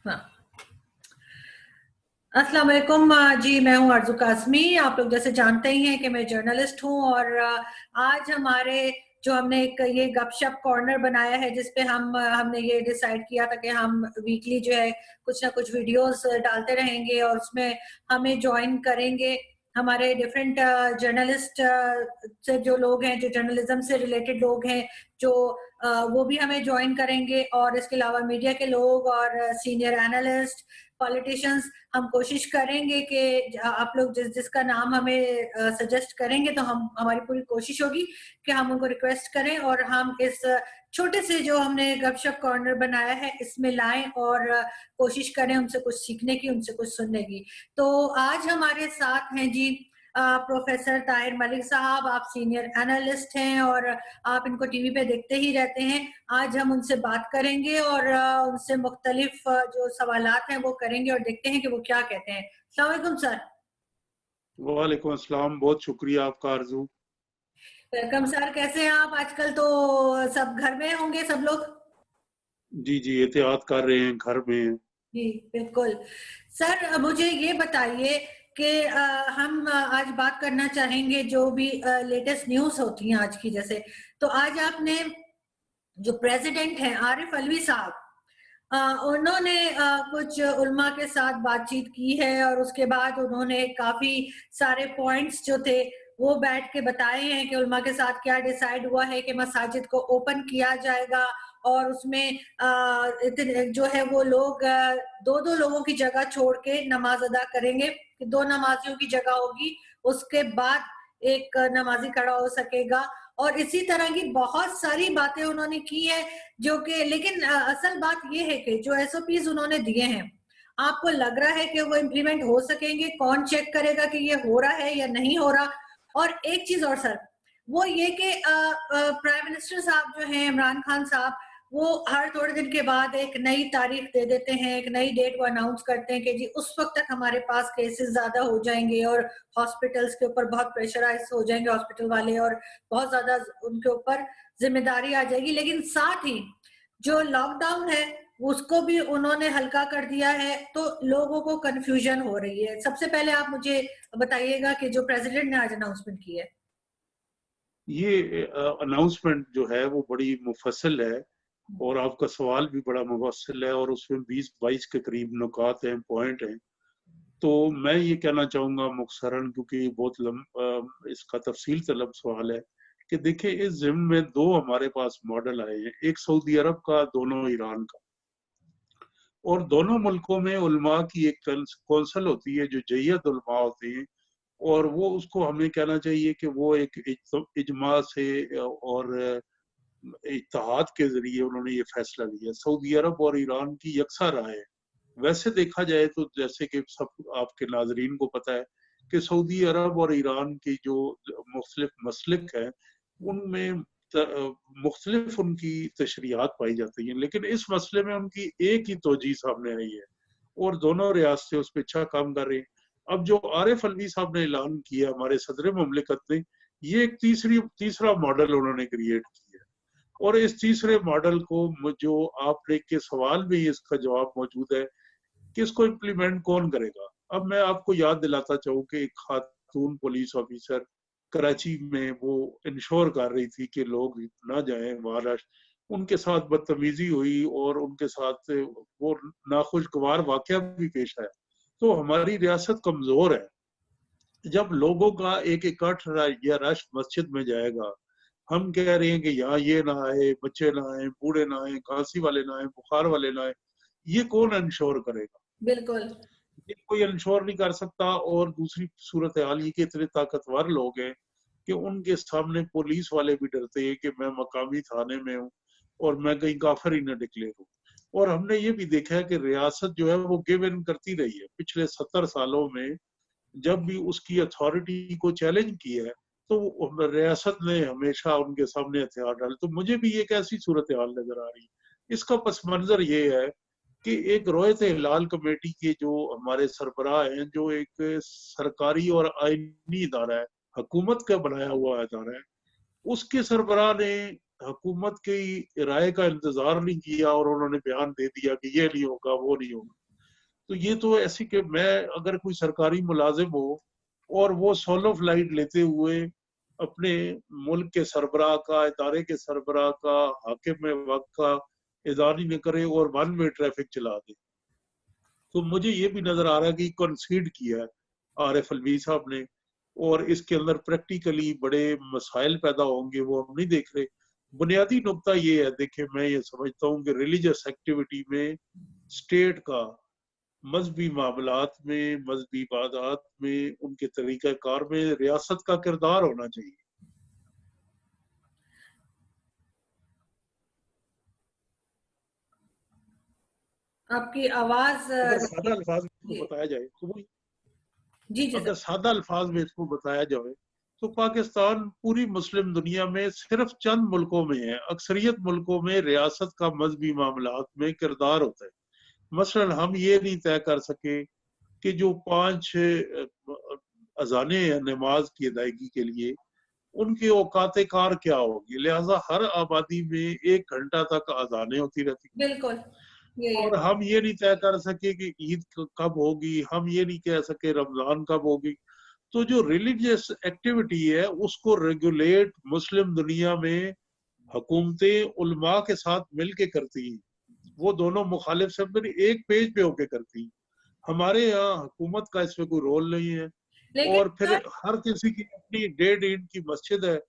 हाँ। अस्सलाम वालेकुम जी, मैं हूँ आरज़ू काज़मी। आप लोग जैसे जानते ही हैं कि मैं जर्नलिस्ट हूँ और आज हमारे जो हमने एक ये गपशप कॉर्नर बनाया है जिस पे हमने ये डिसाइड किया था कि हम वीकली जो है कुछ ना कुछ वीडियोस डालते रहेंगे और उसमें हमें ज्वाइन करेंगे हमारे डिफरेंट जर्नलिस्ट से जो लोग हैं, जो जर्नलिज्म से रिलेटेड लोग हैं, जो वो भी हमें ज्वाइन करेंगे और इसके अलावा मीडिया के लोग और सीनियर एनालिस्ट, पॉलिटिशियंस। हम कोशिश करेंगे कि आप लोग जिसका नाम हमें सजेस्ट करेंगे तो हमारी पूरी कोशिश होगी कि हम उनको रिक्वेस्ट करें और हम इस छोटे से जो हमने गपशप कॉर्नर बनाया है इसमें लाएं और कोशिश करें उनसे कुछ सीखने की, उनसे कुछ सुनने की। तो आज हमारे साथ हैं जी प्रोफेसर ताहिर मलिक साहब। आप सीनियर एनालिस्ट हैं और आप इनको टीवी पे देखते ही रहते हैं। आज हम उनसे बात करेंगे और उनसे मुख्तलिफ जो सवालात हैं वो करेंगे और देखते हैं कि वो क्या कहते हैं। अस्सलाम वालेकुम सर। वालेकुम अस्सलाम, बहुत शुक्रिया आपका आरजू। वेलकम सर, कैसे हैं आप? आजकल तो सब घर में होंगे सब लोग। जी जी, एहतियात कर रहे हैं, घर में। जी बिल्कुल। सर मुझे ये बताइए कि हम आज बात करना चाहेंगे जो भी लेटेस्ट न्यूज़ होती हैं आज की। जैसे तो आज आपने जो प्रेसिडेंट हैं आरिफ अलवी साहब, उन्होंने कुछ उल्मा के साथ बातचीत की है और उसके बाद उन्होंने काफी सारे पॉइंट्स जो थे वो बैठ के बताए हैं कि उल्मा के साथ क्या डिसाइड हुआ है कि मसाजिद को ओपन किया जाएगा और उसमें जो है वो लोग दो दो लोगों की जगह छोड़ के नमाज अदा करेंगे कि दो नमाजियों की जगह होगी, उसके बाद एक नमाजी खड़ा हो सकेगा। और इसी तरह की बहुत सारी बातें उन्होंने की है जो कि, लेकिन असल बात ये है कि जो एसओपीज उन्होंने दिए हैं आपको लग रहा है कि वो इम्प्लीमेंट हो सकेंगे? कौन चेक करेगा कि ये हो रहा है या नहीं हो रहा? और एक चीज और सर, वो ये कि प्राइम मिनिस्टर साहब जो हैं इमरान खान साहब, वो हर थोड़े दिन के बाद एक नई तारीख दे देते हैं, एक नई डेट को अनाउंस करते हैं कि जी उस वक्त तक हमारे पास केसेस ज्यादा हो जाएंगे और हॉस्पिटल्स के ऊपर बहुत प्रेशराइज हो जाएंगे हॉस्पिटल वाले और बहुत ज्यादा उनके ऊपर जिम्मेदारी आ जाएगी। लेकिन साथ ही जो लॉकडाउन है उसको भी उन्होंने हल्का कर दिया है, तो लोगों को कंफ्यूजन हो रही है। सबसे पहले आप मुझे बताइएगा कि जो प्रेसिडेंट ने आज अनाउंसमेंट की है। ये अनाउंसमेंट जो है वो बड़ी मुफस्सल है और आपका सवाल भी बड़ा मुफस्सल है और उसमें 20-22 के करीब नुकात हैं, पॉइंट हैं। तो मैं ये कहना चाहूँगा मुख्तसरन, क्योंकि बहुत इसका तफसील तलब सवाल है, कि देखिए इस ज़िम्न में दो हमारे पास मॉडल आए हैं, एक सऊदी अरब का, दोनों ईरान का। और दोनों मुल्कों में उलमा की एक कौंसल होती है जो जय्यत उलमा होते हैं, और वो उसको हमें कहना चाहिए कि वो एक इजमा से और इत्तेहाद के जरिए उन्होंने ये फैसला लिया। सऊदी अरब और ईरान की यकसा राय है। वैसे देखा जाए तो जैसे कि सब आपके नाजरीन को पता है कि सऊदी अरब और ईरान की जो मुख्तलिफ मसलिक है उनमें मुख्तलिफ उनकी तशरीहात पाई जाती हैं, लेकिन इस मसले में उनकी एक ही तोजी सामने आई है और दोनों रियासतें उस पर अच्छा काम कर रही हैं। अब जो आरिफ अलवी साहब ने ऐलान किया, हमारे सदर मुमलिकत ने, ये एक तीसरा मॉडल उन्होंने क्रिएट किया और इस तीसरे मॉडल को जो आपने के सवाल में इसका जवाब मौजूद है कि इसको इम्प्लीमेंट कौन करेगा। अब मैं आपको याद दिलाता चाहूँ कि एक खातून पुलिस ऑफिसर कराची में वो इंश्योर कर रही थी कि लोग ना जाएं महाराष्ट्र, उनके साथ बदतमीजी हुई और उनके साथ वो नाखुशगवार वाकया भी पेश आया। तो हमारी रियासत कमजोर है। जब लोगों का एक इकट्ठा या रश मस्जिद में जाएगा, हम कह रहे हैं कि यहाँ ये ना आए, बच्चे ना आए, बूढ़े ना आए, खांसी वाले ना आए, बुखार वाले ना आए, ये कौन इंश्योर करेगा? बिल्कुल। ये कोई इंश्योर नहीं कर सकता। और दूसरी सूरत हाल ये कि इतने ताकतवर लोग हैं कि उनके सामने पुलिस वाले भी डरते हैं कि मैं मकामी थाने में हूँ और मैं कहीं काफिर ही न डिक्लेयर हूँ। और हमने ये भी देखा है कि रियासत जो है वो गिव इन करती रही है पिछले 70 सालों में। जब भी उसकी अथॉरिटी को चैलेंज किया है तो रियासत ने हमेशा उनके सामने हथियार डाले। तो मुझे भी एक ऐसी सूरत हाल नजर आ रही है। इसका पस मंजर ये है कि एक रोयत हिलाल कमेटी के जो हमारे सरबराह हैं, जो एक सरकारी और आईनी इदारा है, हुकूमत का बनाया हुआ इदारा है, उसके सरबराह ने हुकूमत की राय का इंतजार नहीं किया और उन्होंने बयान दे दिया कि ये नहीं होगा वो नहीं होगा। तो ये तो ऐसी कि मैं अगर कोई सरकारी मुलाजिम हो और वो सोलो फ्लाइट लेते हुए अपने मुल्क के सरबराह का, इदारे के सरबराह का, हाकिम वक्त का इदारी न करे और वन वे ट्रैफिक चला दे, तो मुझे ये भी नजर आ रहा है कि कंसीड किया है आरिफ अलवी साहब ने, और इसके अंदर प्रैक्टिकली बड़े मसाइल पैदा होंगे वो हम नहीं देख रहे। बुनियादी नुकता ये है, देखिए मैं ये समझता हूँ कि रिलीजियस एक्टिविटी में स्टेट का मजहबी मामलात में, मजहबी इबादत में, उनके तरीक़ाकार में रियासत का किरदार होना चाहिए। आपकी आवाज अगर सादा अल्फाज में इसको बताया जाए तो वो जी जी अगर सादा अल्फाज में इसको बताया जाए तो पाकिस्तान पूरी मुस्लिम दुनिया में सिर्फ चंद मुल्कों में है, अक्सरियत मुल्कों में रियासत का मजहबी मामलात में किरदार होता है। मसलन हम ये नहीं तय कर सके कि जो 5 अजाने हैं नमाज की अदायगी के लिए, उनकी औकात कार क्या होगी, लिहाजा हर आबादी में 1 घंटा तक अजानें होती रहती। बिल्कुल यही है। और हम ये नहीं तय कर सके कि ईद कब होगी, हम ये नहीं कह सके रमजान कब होगी। तो जो रिलीजियस एक्टिविटी है उसको रेगुलेट मुस्लिम दुनिया में हुकूमतें उलमा के साथ मिल के करती हैं, वो दोनों मुखालिफ से एक पेज पे होके करती हैं। हमारे यहाँ हुकूमत का इसमें कोई रोल नहीं है, लेकिन और फिर हर किसी की अपनी 1.5 ईंट की मस्जिद है।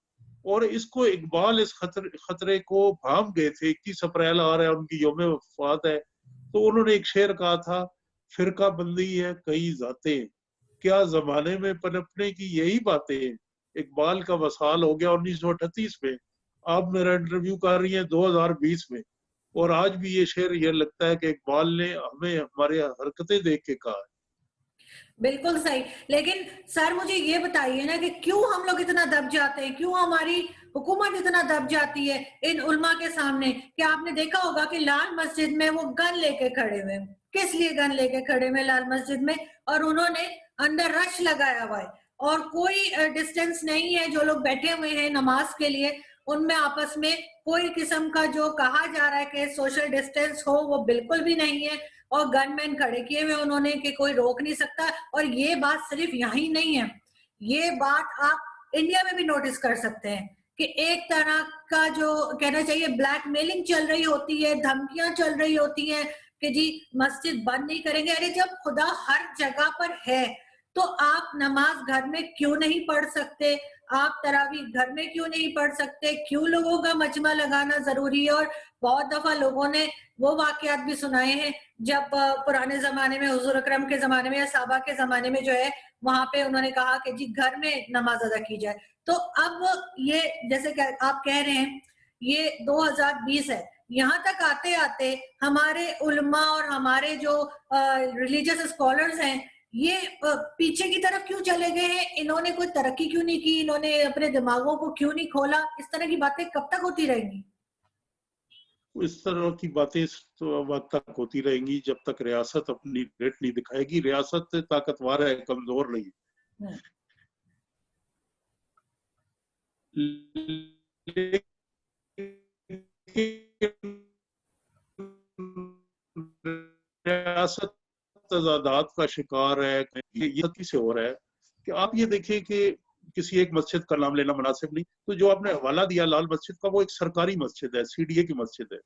और इसको इकबाल इस खतरे को भांप गए थे, 21 अप्रैल आ रहा है, उनकी यौम वफात है, तो उन्होंने एक शेर कहा था, फिरका बंदी है कई जातें, क्या जमाने में पनपने की यही बातें हैं। इकबाल का वसाल हो गया 1938 में, आप मेरा इंटरव्यू कर रही हैं 2020 में, और आज भी ये शेर ये लगता है कि इकबाल ने हमें हमारे हरकतें देख के कहा है। बिल्कुल सही। लेकिन सर मुझे ये बताइए ना कि क्यों हम लोग इतना दब जाते हैं, क्यों हमारी हुकूमत इतना दब जाती है इन उल्मा के सामने? कि आपने देखा होगा कि लाल मस्जिद में वो गन लेके खड़े हुए, किस लिए गन लेके खड़े हुए लाल मस्जिद में? और उन्होंने अंदर रश लगाया हुआ है और कोई डिस्टेंस नहीं है। जो लोग बैठे हुए हैं नमाज के लिए, उनमें आपस में कोई किस्म का जो कहा जा रहा है कि सोशल डिस्टेंस हो, वो बिल्कुल भी नहीं है। और गनमैन खड़े किए हुए उन्होंने कि कोई रोक नहीं सकता। और ये बात सिर्फ यही नहीं है, ये बात आप इंडिया में भी नोटिस कर सकते हैं कि एक तरह का जो कहना चाहिए ब्लैकमेलिंग चल रही होती है, धमकियां चल रही होती हैं कि जी मस्जिद बंद नहीं करेंगे। अरे जब खुदा हर जगह पर है तो आप नमाज घर में क्यों नहीं पढ़ सकते? आप तरावीह घर में क्यों नहीं पढ़ सकते? क्यों लोगों का मजमा लगाना जरूरी है? और बहुत दफा लोगों ने वो वाकयात भी सुनाए हैं जब पुराने जमाने में, हुजूर अकरम के जमाने में या साहबा के जमाने में जो है, वहां पे उन्होंने कहा कि जी घर में नमाज अदा की जाए। तो अब ये जैसे आप कह रहे हैं, ये 2020 है, यहाँ तक आते आते हमारे उलमा और हमारे जो रिलीजियस स्कॉलर्स हैं, ये पीछे की तरफ क्यों चले गए हैं? इन्होंने कोई तरक्की क्यों नहीं की? इन्होंने अपने दिमागों को क्यों नहीं खोला? इस तरह की बातें कब तक होती रहेंगी? इस तरह की बातें इस वक्त तक होती रहेंगी जब तक रियासत अपनी रेट नहीं दिखाएगी। रियासत ताकतवर है, कमजोर नहीं है। रियासत तजादात का शिकार है। ये किसे हो रहा है कि आप ये देखिए कि किसी एक मस्जिद का नाम लेना मुनासिब नहीं, तो जो आपने हवाला दिया लाल मस्जिद का, वो एक सरकारी मस्जिद है, सीडीए की मस्जिद है।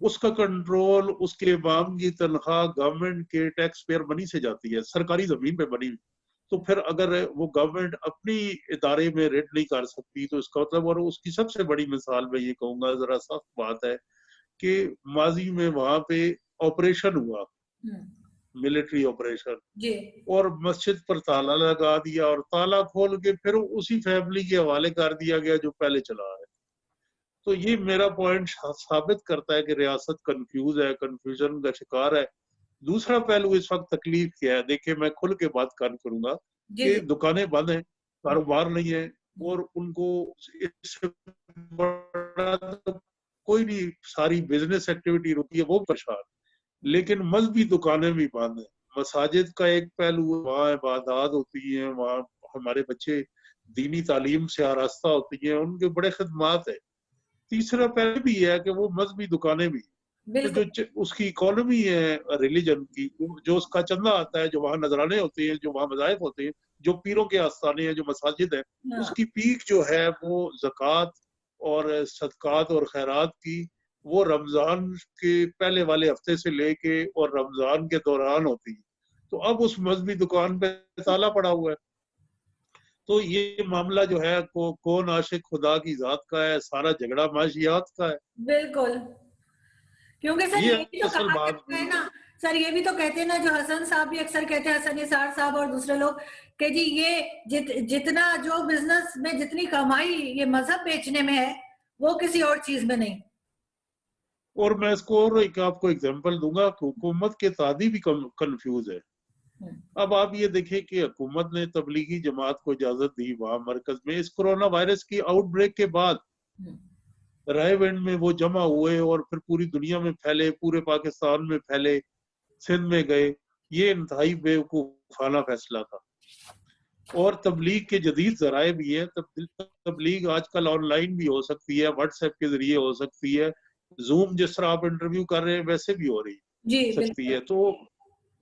उसका कंट्रोल, उसके इमाम की तनख्वाह गवर्नमेंट के टैक्स पेयर मनी से जाती है, सरकारी जमीन पे बनी। तो फिर अगर वो गवर्नमेंट अपनी इदारे में रेड नहीं कर सकती तो इसका मतलब, और उसकी सबसे बड़ी मिसाल मैं ये कहूंगा, जरा सख्त बात है कि माजी में वहां पे ऑपरेशन हुआ, मिलिट्री ऑपरेशन, और मस्जिद पर ताला लगा दिया और ताला खोल के फिर उसी फैमिली के हवाले कर दिया गया जो पहले चला है। तो ये मेरा पॉइंट साबित करता है कि रियासत कंफ्यूज है, कंफ्यूजन का शिकार है। दूसरा पहलू इस वक्त तकलीफ क्या है, देखिए मैं खुल के बात करूंगा कि दुकानें बंद हैं, कारोबार नहीं है, और उनको इससे बड़ा तो कोई नहीं, सारी बिजनेस एक्टिविटी रुकी है, वो परेशान। लेकिन मजहबी दुकानें भी बंद है। मसाजिद का एक पहलू, वहाँ इबादत होती है, वहाँ हमारे बच्चे दीनी तालीम से आरास्ता होती है, उनके बड़े खिदमात है। تیسرا پہلے بھی ہے کہ وہ مذہبی دکانیں بھی، تو جو اس کی اکانومی ہے ریلیجن کی، جو اس کا چندہ آتا ہے، جو وہاں نذرانے ہوتے ہیں، جو وہاں مذاہب ہوتے ہیں، جو پیروں کے آستانے ہیں، جو مساجد ہیں، اس کی پیک جو ہے وہ زکوٰۃ اور صدقات اور خیرات کی، وہ رمضان کے پہلے والے ہفتے سے لے کے اور رمضان کے دوران ہوتی ہے. تو اب اس مذہبی دکان پہ تالا پڑا ہوا ہے. تو یہ معاملہ جو ہے کون عاشق خدا کی ذات کا ہے، سارا جھگڑا معاشیات کا ہے. بالکل، کیونکہ سر یہ بھی تو اصل کہا بات جاتا ہے نا، سر یہ بھی تو کہتے ہیں نا، جو حسن صاحب بھی اکثر کہتے ہیں، حسن نثار صاحب اور دوسرے لوگ، کہ جی یہ جتنا جو بزنس میں جتنی کمائی یہ مذہب بیچنے میں ہے وہ کسی اور چیز میں نہیں. اور میں اس کو اور آپ کو ایگزامپل دوں گا، حکومت کے تعدی بھی کنفیوز ہے. اب آپ یہ دیکھیں کہ حکومت نے تبلیغی جماعت کو اجازت دی وہاں مرکز میں، اس کرونا وائرس کی آؤٹ بریک کے بعد رائے ونڈ میں وہ جمع ہوئے اور پھر پوری دنیا میں پھیلے، پورے پاکستان میں پھیلے، سندھ میں گئے. یہ انتہائی بیوقوفانہ فیصلہ تھا. اور تبلیغ کے جدید ذرائع بھی ہیں. تبلیغ آج کل آن لائن بھی ہو سکتی ہے، واٹس ایپ کے ذریعے ہو سکتی ہے، زوم جس طرح آپ انٹرویو کر رہے ہیں ویسے بھی ہو رہی سکتی ہے. تو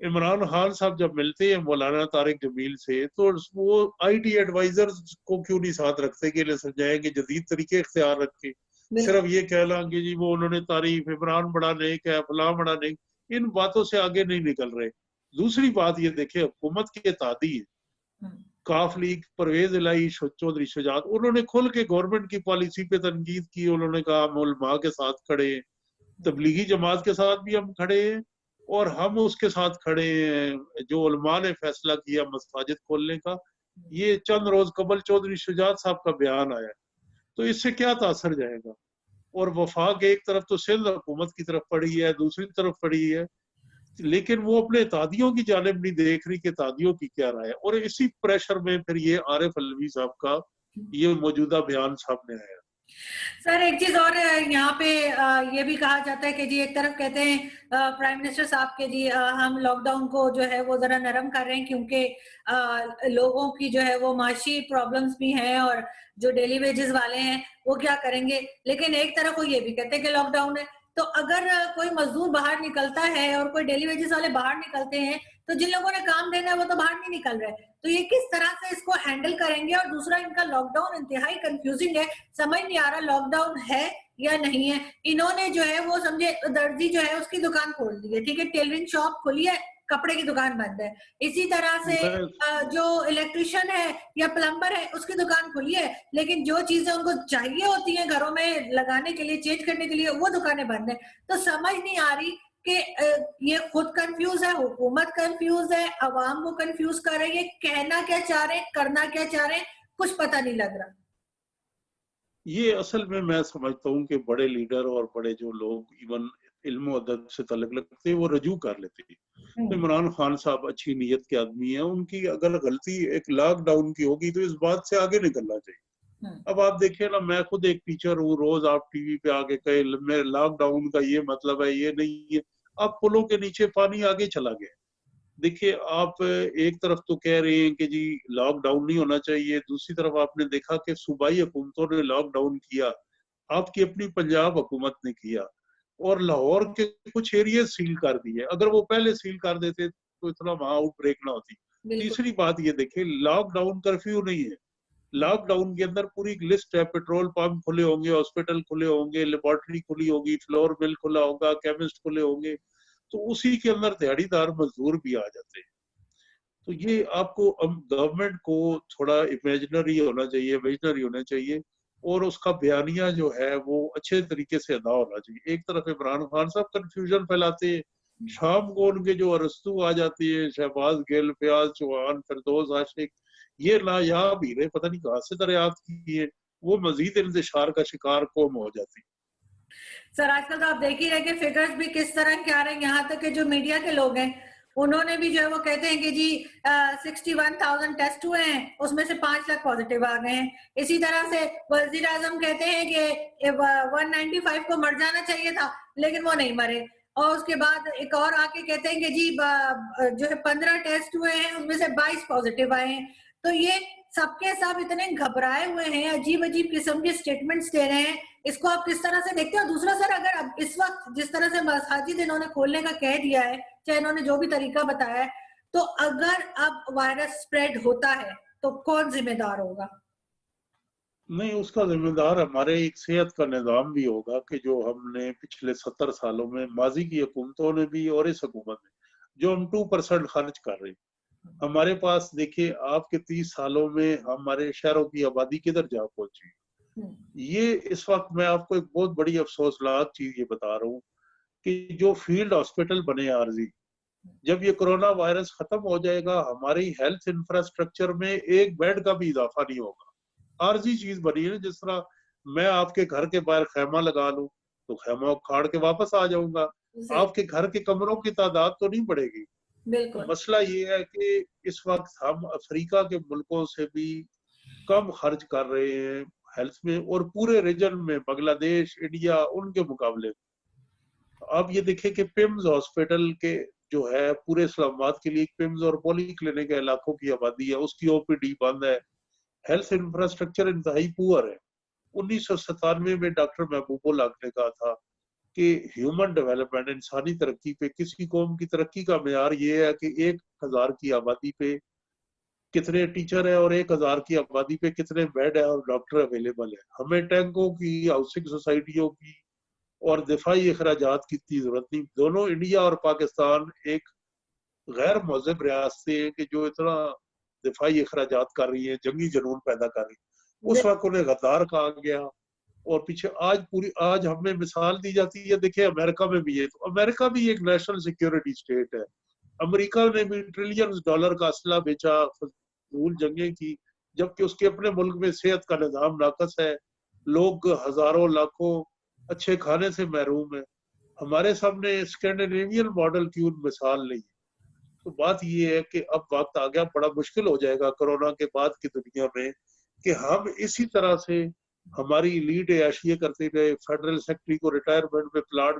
عمران خان صاحب جب ملتے ہیں مولانا طارق جمیل سے، تو وہ آئی ٹی ایڈوائزر کو کیوں نہیں ساتھ رکھتے کہ سمجھائیں کہ جدید طریقے اختیار رکھے. صرف یہ کہنا کہ جی وہ انہوں نے تعریف، عمران بڑا نیک ہے، فلاں بڑا نیک، ان باتوں سے آگے نہیں نکل رہے. دوسری بات یہ دیکھیں، حکومت کے تعدی ہے، کاف لیگ، پرویز الہی، چودھری شجاعت، انہوں نے کھل کے گورنمنٹ کی پالیسی پہ تنقید کی. انہوں نے کہا ہم علماء کے ساتھ کھڑے ہیں، تبلیغی جماعت کے ساتھ بھی ہم کھڑے ہیں، اور ہم اس کے ساتھ کھڑے ہیں جو علماء نے فیصلہ کیا مساجد کھولنے کا. یہ چند روز قبل چودھری شجاعت صاحب کا بیان آیا. تو اس سے کیا تاثر جائے گا؟ اور وفاق ایک طرف تو سندھ حکومت کی طرف پڑی ہے، دوسری طرف پڑی ہے، لیکن وہ اپنے اتحادیوں کی جانب نہیں دیکھ رہی کہ اتحادیوں کی کیا رائے ہے. اور اسی پریشر میں پھر یہ عارف علوی صاحب کا یہ موجودہ بیان سامنے آیا. سر ایک چیز اور یہاں پہ یہ بھی کہا جاتا ہے کہ جی ایک طرف کہتے ہیں پرائم منسٹر صاحب کے جی ہم لاک ڈاؤن کو جو ہے وہ ذرا نرم کر رہے ہیں کیونکہ لوگوں کی جو ہے وہ معاشی پرابلمز بھی ہیں اور جو ڈیلی ویجز والے ہیں وہ کیا کریں گے. لیکن ایک طرف وہ یہ بھی کہتے ہیں کہ لاک ڈاؤن ہے، تو اگر کوئی مزدور باہر نکلتا ہے اور کوئی ڈیلی ویجز والے باہر نکلتے ہیں تو جن لوگوں نے کام دینا ہے وہ تو باہر نہیں نکل رہے. تو یہ کس طرح سے اس کو ہینڈل کریں گے؟ اور دوسرا ان کا لاک ڈاؤن انتہائی کنفیوزنگ ہے، سمجھ نہیں آ رہا لاک ڈاؤن ہے یا نہیں ہے. انہوں نے جو ہے وہ سمجھے درزی جو ہے اس کی دکان کھول دی ہے، ٹھیک ہے، ٹیلرنگ شاپ کھولی ہے، کپڑے کی دکان بند ہے. اسی طرح سے جو الیکٹریشین ہے یا پلمبر ہے اس کی دکان کھلی ہے، لیکن جو چیزیں ان کو چاہیے ہوتی ہیں گھروں میں لگانے کے لیے، چینج کرنے کے لیے، وہ دکانیں بند ہیں. تو سمجھ نہیں آ رہی کہ یہ خود کنفیوز ہے، حکومت کنفیوز ہے، عوام کو کنفیوز کر رہی ہے، کہنا کیا چاہ رہے ہیں، کرنا کیا چاہ رہے ہیں، کچھ پتہ نہیں لگ رہا. یہ اصل میں سمجھتا ہوں کہ بڑے لیڈر اور بڑے جو لوگ ایون علم و ادب سے تعلق رکھتے ہیں وہ رجوع کر لیتے ہیں. عمران خان صاحب اچھی نیت کے آدمی ہیں، ان کی اگر غلطی ایک لاک ڈاؤن کی ہوگی تو اس بات سے آگے نکلنا چاہیے. اب آپ دیکھیں نا، میں خود ایک ٹیچر ہوں، روز آپ ٹی وی پہ آگے کہے میں لاک ڈاؤن کا یہ مطلب ہے، یہ نہیں ہے. اب پلوں کے نیچے پانی آگے چلا گیا. دیکھیے آپ ایک طرف تو کہہ رہے ہیں کہ جی لاک ڈاؤن نہیں ہونا چاہیے، دوسری طرف آپ نے دیکھا کہ صوبائی حکومتوں نے لاک ڈاؤن کیا، آپ کی اپنی پنجاب حکومت نے کیا، اور لاہور کے کچھ ایریاز سیل کر دیے. اگر وہ پہلے سیل کر دیتے تو اتنا وہاں آؤٹ بریک نہ ہوتی. تیسری بات یہ دیکھیں، لاک ڈاؤن کرفیو نہیں ہے. لاک ڈاؤن کے اندر پوری لسٹ ہے، پیٹرول پمپ کھلے ہوں گے، ہاسپٹل کھلے ہوں گے، لیبارٹری کھلی ہوگی، فلور مل کھلا ہوگا، کیمسٹ کھلے ہوں گے. تو اسی کے اندر دیہڑی دار مزدور بھی آ جاتے ہیں. تو یہ آپ کو گورنمنٹ کو تھوڑا امیجنری ہونا چاہیے، ویژنری ہونا چاہیے، اور اس کا بیانیہ جو ہے وہ اچھے طریقے سے ادا ہونا چاہیے. ایک طرف عمران خان صاحب کنفیوژن پھیلاتے ہیں، شام کو ان کے جو ارسطو آ جاتی ہے، شہباز گل، فیاض چوہان، فردوس عاشق، یہ نایاب ہیرے پتہ نہیں کہاں سے دریافت کی ہے، وہ مزید انتشار کا شکار قوم ہو جاتی. سر آج کل تو آپ دیکھ ہی رہے کہ فگرز بھی کس طرح کے آ رہے ہیں، یہاں تک کہ جو میڈیا کے لوگ ہیں انہوں نے بھی جو ہے وہ کہتے ہیں کہ جی 61,000 ٹیسٹ ہوئے ہیں، اس میں سے 5 لاکھ پازیٹیو آ گئے ہیں. اسی طرح سے وزیر اعظم کہتے ہیں کہ 195 کو مر جانا چاہیے تھا لیکن وہ نہیں مرے. اور اس کے بعد ایک اور آ کے کہتے ہیں کہ جی جو ہے 15 ٹیسٹ ہوئے ہیں اس میں سے 22 پازیٹیو آئے ہیں. تو یہ سب کے سب اتنے گھبرائے ہوئے ہیں, عجیب عجیب قسم کے سٹیٹمنٹس دے رہے ہیں, اس کو آپ کس طرح سے دیکھتے ہیں؟ اور دوسرا سر, اگر اب اس وقت جس طرح سے مساجد انہوں نے کھولنے کا کہہ دیا ہے, چاہے انہوں نے جو بھی طریقہ بتایا ہے, تو اگر اب وائرس سپریڈ ہوتا ہے تو کون ذمہ دار ہوگا؟ نہیں, اس کا ذمہ دار ہمارے ایک صحت کا نظام بھی ہوگا کہ جو ہم نے پچھلے 70 سالوں میں ماضی کی حکومتوں نے بھی اور اس حکومت نے جو ہم 2% خرچ کر رہے ہیں. ہمارے پاس دیکھیے آپ کے 30 سالوں میں ہمارے شہروں کی آبادی کدھر جا پہنچی. یہ اس وقت میں آپ کو ایک بہت بڑی افسوسناک چیز یہ بتا رہا ہوں کہ جو فیلڈ ہاسپٹل بنے عارضی, جب یہ کرونا وائرس ختم ہو جائے گا ہماری ہیلتھ انفراسٹرکچر میں ایک بیڈ کا بھی اضافہ نہیں ہوگا. عارضی چیز بنی ہے, جس طرح میں آپ کے گھر کے باہر خیمہ لگا لوں تو خیمہ کھاڑ کے واپس آ جاؤں گا, آپ کے گھر کے کمروں کی تعداد تو نہیں بڑھے گی. مسئلہ یہ ہے کہ اس وقت ہم افریقہ کے ملکوں سے بھی کم خرچ کر رہے ہیں ہیلتھ میں, اور پورے ریجن میں بنگلہ دیش, انڈیا, ان کے مقابلے. آپ یہ دیکھیں کہ پیمز ہاسپٹل کے جو ہے پورے اسلام آباد کے لیے پیمز اور پولی کلینک علاقوں کی آبادی ہے, اس کی او پی ڈی بند ہے, ہیلتھ انفراسٹرکچر انتہائی پور ہے. 1997 میں ڈاکٹر محبوب اللہ نے کہا تھا کہ ہیومن ڈیولپمنٹ, انسانی ترقی پہ, کسی قوم کی ترقی کا معیار یہ ہے کہ 1000 کی آبادی پہ کتنے ٹیچر ہیں اور 1000 کی آبادی پہ کتنے بیڈ ہے اور ڈاکٹر اویلیبل ہے. ہمیں ٹینکوں کی, ہاؤسنگ سوسائٹیوں کی اور دفاعی اخراجات کی اتنی ضرورت نہیں. دونوں انڈیا اور پاکستان ایک غیر مہذب ریاستیں ہیں کہ جو اتنا دفاعی اخراجات کر رہی ہیں, جنگی جنون پیدا کر رہی ہیں. اس وقت انہیں غدار کہا گیا, اور پیچھے آج ہمیں مثال دی جاتی ہے. دیکھیں امریکہ میں بھی ہے, تو امریکہ بھی ایک نیشنل سیکیورٹی اسٹیٹ ہے. امریکہ نے بھی ٹریلینز ڈالر کا اسلحہ بیچا, فضول جنگیں کی, جبکہ اس کے اپنے ملک میں صحت کا نظام ناقص ہے, لوگ ہزاروں لاکھوں اچھے کھانے سے محروم ہیں. ہمارے سامنے اسکینڈینیوین ماڈل کی ان مثال نہیں ہے. تو بات یہ ہے کہ اب وقت آ گیا, بڑا مشکل ہو جائے گا کرونا کے بعد کی دنیا میں کہ ہم اسی طرح سے ہماری لیڈ عیاشیے کرتے گئے, فیڈرل سیکٹری کو ریٹائرمنٹ میں پلاٹ